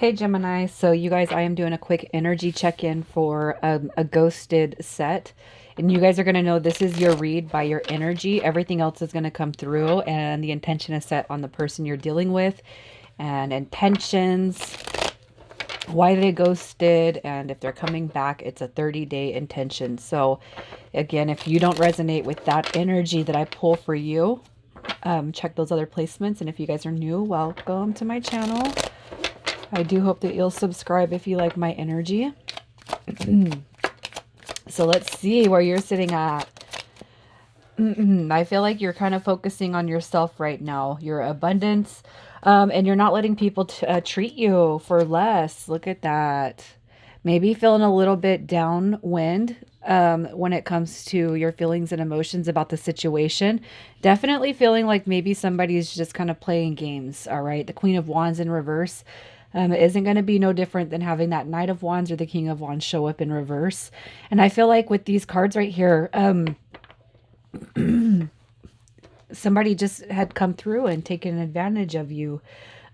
Hey Gemini, so you guys, I am doing a quick energy check-in for a ghosted set. And you guys are going to know this is your read by your energy. Everything else is going to come through, and the intention is set on the person you're dealing with and intentions, why they ghosted, and if they're coming back, it's a 30-day intention. So again, if you don't resonate with that energy that I pull for you, check those other placements. And if you guys are new, welcome to my channel. I do hope that you'll subscribe if you like my energy. So let's see where you're sitting at. I feel like you're kind of focusing on yourself right now, your abundance, and you're not letting people treat you for less. Look at that. Maybe feeling a little bit downwind when it comes to your feelings and emotions about the situation. Definitely feeling like maybe somebody's just kind of playing games. All right. The Queen of Wands in reverse. Isn't going to be no different than having that Knight of Wands or the King of Wands show up in reverse. And I feel like with these cards right here, somebody just had come through and taken advantage of you.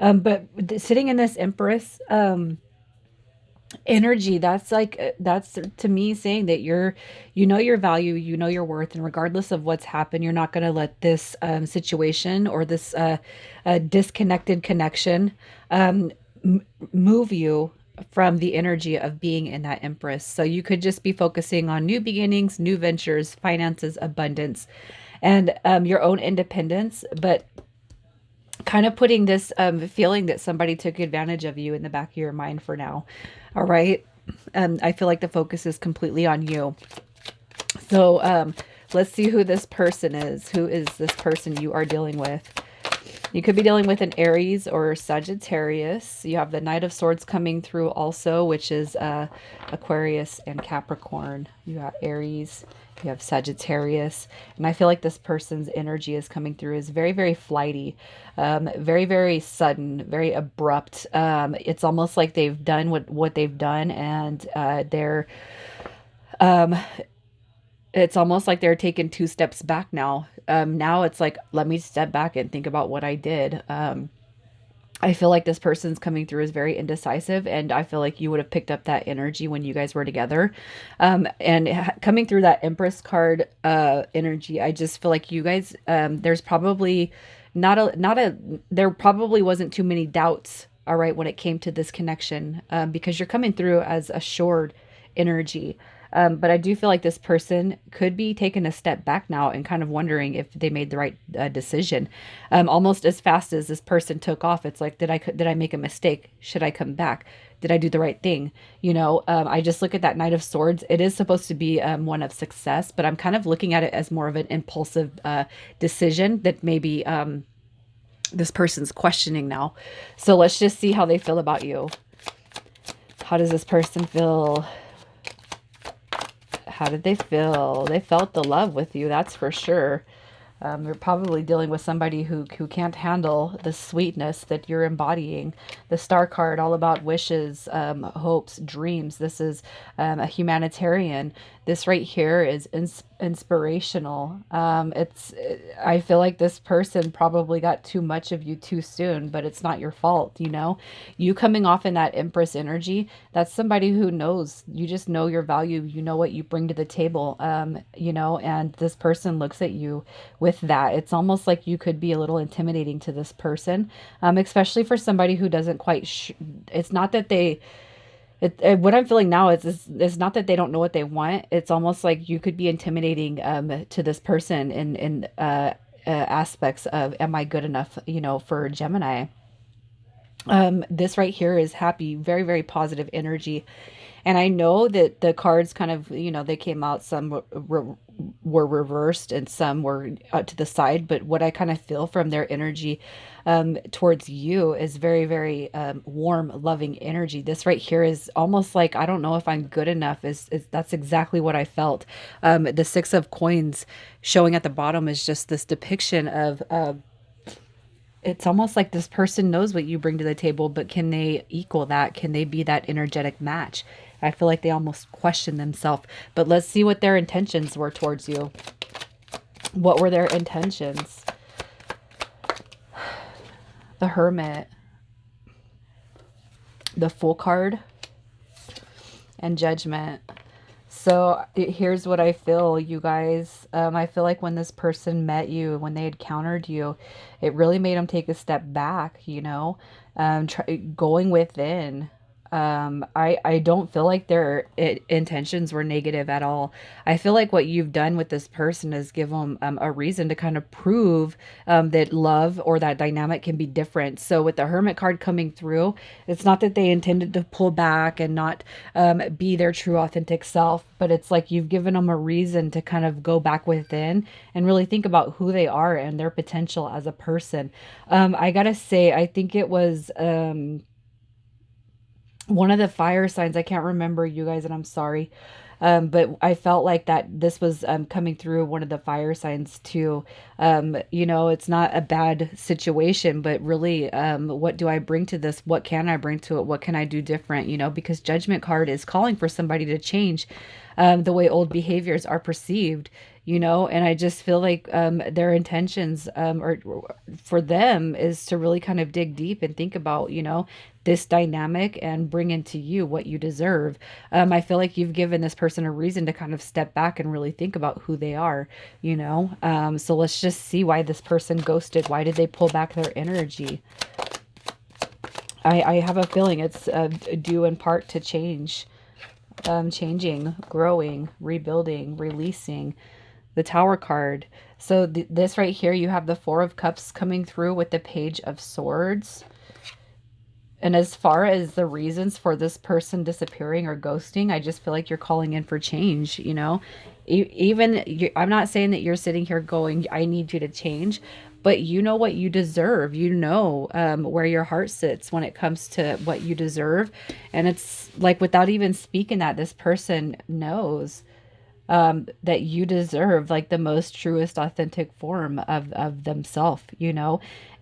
But sitting in this Empress energy, that's like, that's to me saying that you know your value, you know your worth, and regardless of what's happened, you're not going to let this situation or this disconnected connection move you from the energy of being in that Empress. So you could just be focusing on new beginnings, new ventures, finances, abundance, and your own independence, but kind of putting this feeling that somebody took advantage of you in the back of your mind for now. All right. I feel like the focus is completely on you. So let's see who this person is. Who is this person you are dealing with? You could be dealing with an Aries or Sagittarius. You have the Knight of Swords coming through also, which is Aquarius and Capricorn. You got Aries, you have Sagittarius. And I feel like this person's energy is coming through is very, very flighty, very, very sudden, very abrupt. It's almost like they've done what they've done, and um, it's almost like they're taking two steps back now. Now it's like, let me step back and think about what I did. I feel like this person's coming through is very indecisive, and I feel like you would have picked up that energy when you guys were together. And coming through that Empress card energy, I just feel like you guys, there's probably there probably wasn't too many doubts, all right, when it came to this connection, because you're coming through as assured energy. But I do feel like this person could be taking a step back now and kind of wondering if they made the right decision. Almost as fast as this person took off, it's like, did I make a mistake? Should I come back? Did I do the right thing? I just look at that Knight of Swords. It is supposed to be one of success, but I'm kind of looking at it as more of an impulsive decision that maybe this person's questioning now. So let's just see how they feel about you. How does this person feel? How did they feel? They felt the love with you, that's for sure. You're probably dealing with somebody who can't handle the sweetness that you're embodying. The Star card, all about wishes, hopes, dreams. This is a humanitarian. This right here is inspirational. I feel like this person probably got too much of you too soon, but it's not your fault, you know? You coming off in that Empress energy, that's somebody who knows, you just know your value, you know what you bring to the table, and this person looks at you with that. It's almost like you could be a little intimidating to this person, especially for somebody who doesn't quite, it's not that what I'm feeling now is not that they don't know what they want. It's almost like you could be intimidating to this person in aspects of, am I good enough, for Gemini? This right here is happy, very, very positive energy. And I know that the cards kind of, they came out, some were reversed and some were out to the side. But what I kind of feel from their energy towards you is very, very warm, loving energy. This right here is almost like, I don't know if I'm good enough. That's exactly what I felt. The Six of Coins showing at the bottom is just this depiction of it's almost like this person knows what you bring to the table, but can they equal that? Can they be that energetic match? I feel like they almost question themselves. But let's see what their intentions were towards you. What were their intentions? The Hermit. the Fool card, and Judgment. So here's what I feel, you guys. I feel like when this person met you, when they encountered you, it really made them take a step back, going within. I don't feel like their intentions were negative at all. I feel like what you've done with this person is give them a reason to kind of prove that love or that dynamic can be different. So with the Hermit card coming through, it's not that they intended to pull back and not be their true authentic self, but it's like you've given them a reason to kind of go back within and really think about who they are and their potential as a person. I gotta say, I think it was one of the fire signs. I can't remember, you guys, and I'm sorry. But I felt like that this was coming through one of the fire signs too. It's not a bad situation, but really, what do I bring to this? What can I bring to it? What can I do different? Because Judgment card is calling for somebody to change the way old behaviors are perceived. And I just feel like their intentions or for them is to really kind of dig deep and think about, this dynamic and bring into you what you deserve. I feel like you've given this person a reason to kind of step back and really think about who they are, so let's just see why this person ghosted. Why did they pull back their energy? I have a feeling it's due in part to change, changing, growing, rebuilding, releasing. The Tower card. So this right here, you have the Four of Cups coming through with the Page of Swords. And as far as the reasons for this person disappearing or ghosting, I just feel like you're calling in for change, I'm not saying that you're sitting here going, I need you to change, but you know what you deserve. Where your heart sits when it comes to what you deserve. And it's like, without even speaking that, this person knows that you deserve like the most truest authentic form of themselves,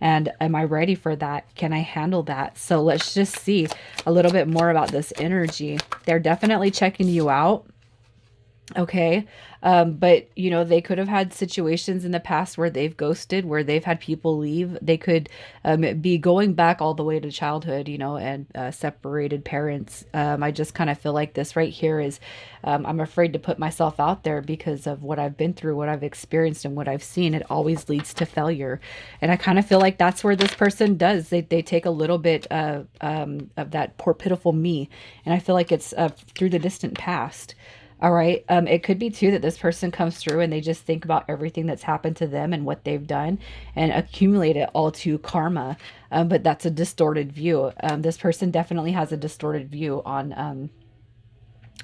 and am I ready for that? Can I handle that? So let's just see a little bit more about this energy. They're definitely checking you out. Okay. But they could have had situations in the past where they've ghosted, where they've had people leave. They could be going back all the way to childhood, and separated parents. I just kind of feel like this right here is, I'm afraid to put myself out there because of what I've been through, what I've experienced, and what I've seen. It always leads to failure. And I kind of feel like that's where this person does. They take a little bit of that poor, pitiful me. And I feel like it's through the distant past. All right. It could be too that this person comes through and they just think about everything that's happened to them and what they've done and accumulate it all to karma. But that's a distorted view. This person definitely has a distorted view on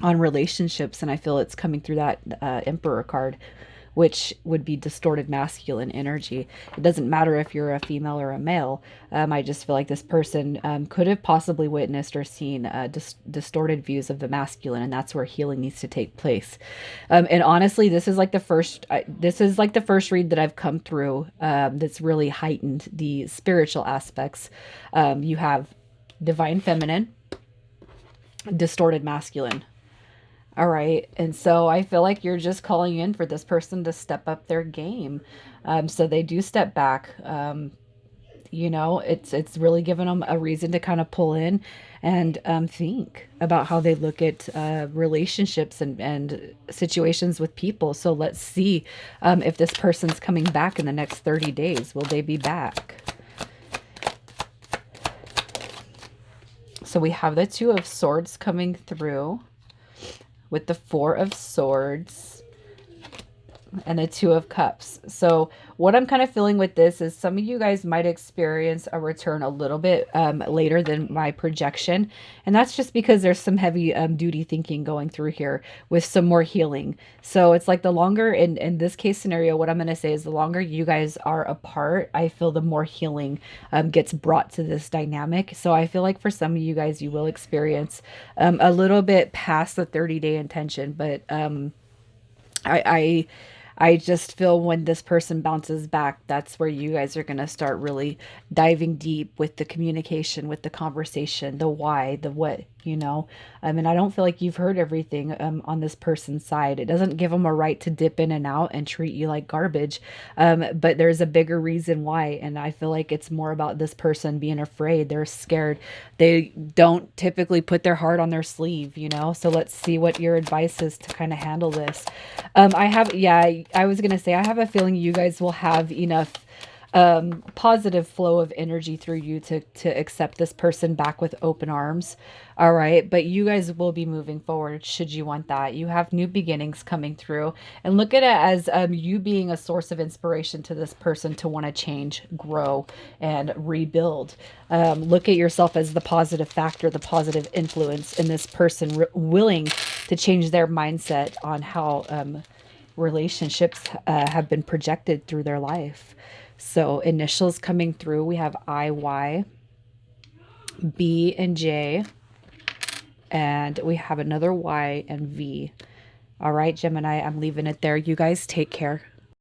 relationships, and I feel it's coming through that Emperor card, which would be distorted masculine energy. It doesn't matter if you're a female or a male. I just feel like this person could have possibly witnessed or seen distorted views of the masculine, and that's where healing needs to take place. And honestly, this is like the first. This is like the first read that I've come through that's really heightened the spiritual aspects. You have divine feminine, distorted masculine. All right. And so I feel like you're just calling in for this person to step up their game. So they do step back. It's really given them a reason to kind of pull in and think about how they look at relationships and situations with people. So let's see if this person's coming back in the next 30 days. Will they be back? So we have the Two of Swords coming through with the Four of Swords and the Two of Cups. So what I'm kind of feeling with this is some of you guys might experience a return a little bit later than my projection. And that's just because there's some heavy duty thinking going through here with some more healing. So it's like the longer, in this case scenario, what I'm going to say is the longer you guys are apart, I feel the more healing gets brought to this dynamic. So I feel like for some of you guys, you will experience a little bit past the 30-day intention, but I just feel when this person bounces back, that's where you guys are going to start really diving deep with the communication, with the conversation, the why, the what, you know. And I don't feel like you've heard everything on this person's side. It doesn't give them a right to dip in and out and treat you like garbage. But there's a bigger reason why. And I feel like it's more about this person being afraid. They're scared. They don't typically put their heart on their sleeve, you know. So let's see what your advice is to kind of handle this. I was going to say, I have a feeling you guys will have enough positive flow of energy through you to accept this person back with open arms. All right, but you guys will be moving forward should you want that. You have new beginnings coming through, and look at it as you being a source of inspiration to this person to want to change, grow, and rebuild. Look at yourself as the positive factor, the positive influence in this person willing to change their mindset on how relationships have been projected through their life. So initials coming through, we have IY, B, and J, and we have another Y and V. All right, Gemini, I'm leaving it there. You guys take care.